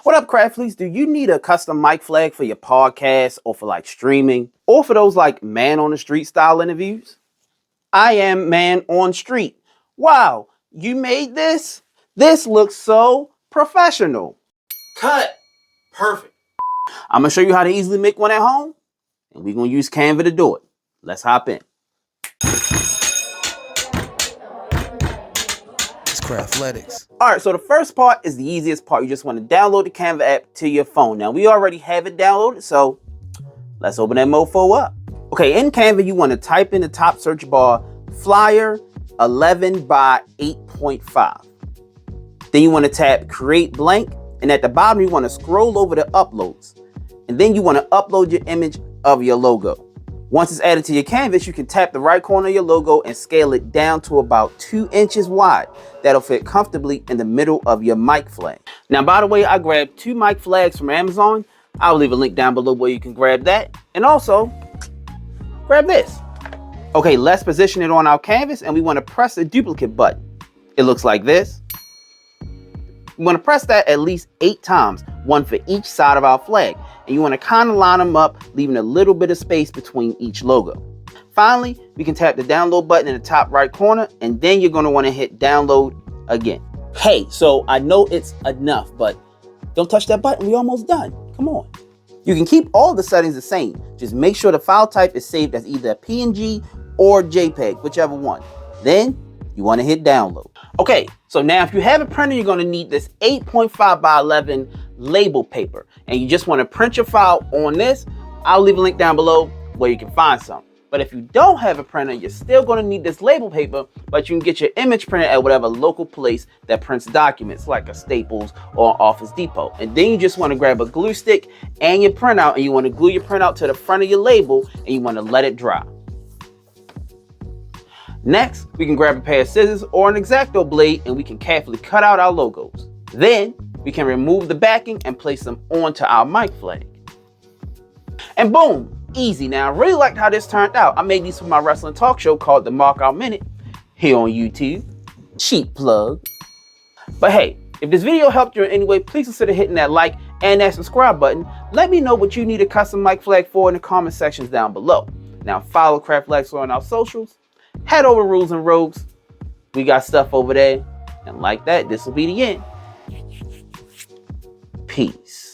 What up, Craftletics? Do you need a custom mic flag for your podcast or for like streaming or for those like man on the street style interviews? I am man on street. Wow, you made this? This looks so professional. Cut. Perfect. I'm gonna show you how to easily make one at home, and we're gonna use Canva to do it. Let's hop in. It's Craftletics. All right, so the first part is the easiest part. You just want to download the Canva app to your phone. Now, we already have it downloaded, so let's open that mofo up. Okay, in Canva, you want to type in the top search bar, flyer 11 by 8.5. Then you want to tap create blank, and at the bottom, you want to scroll over to uploads. And then you want to upload your image of your logo. Once it's added to your canvas, you can tap the right corner of your logo and scale it down to about 2 inches wide. That'll fit comfortably in the middle of your mic flag. Now, by the way, I grabbed 2 mic flags from Amazon. I'll leave a link down below where you can grab that. And also, grab this. Okay, let's position it on our canvas, and we want to press the duplicate button. It looks like this. You want to press that at least 8 times, 1 for each side of our flag. And you want to kind of line them up, leaving a little bit of space between each logo. Finally, we can tap the download button in the top right corner, and then you're going to want to hit download again. Hey, so I know it's enough, but don't touch that button. We're almost done. Come on. You can keep all the settings the same. Just make sure the file type is saved as either a PNG or JPEG, whichever one. Then you want to hit download. Okay, so now if you have a printer, you're going to need this 8.5 by 11 label paper, and you just want to print your file on this. I'll leave a link down below where you can find some. But if you don't have a printer, you're still going to need this label paper, but you can get your image printed at whatever local place that prints documents, like a Staples or Office Depot. And then you just want to grab a glue stick and your printout, and you want to glue your printout to the front of your label, and you want to let it dry. Next, we can grab a pair of scissors or an X-Acto blade, and we can carefully cut out our logos. Then we can remove the backing and place them onto our mic flag. And boom, easy. Now, I really liked how this turned out. I made these for my wrestling talk show called The Markout Minute here on YouTube. Cheap plug. But hey, if this video helped you in any way, please consider hitting that like and that subscribe button. Let me know what you need a custom mic flag for in the comment sections down below. Now, follow Craftletics on our socials. Head over Rules and Rogues. We got stuff over there. And like that, this will be the end. Peace.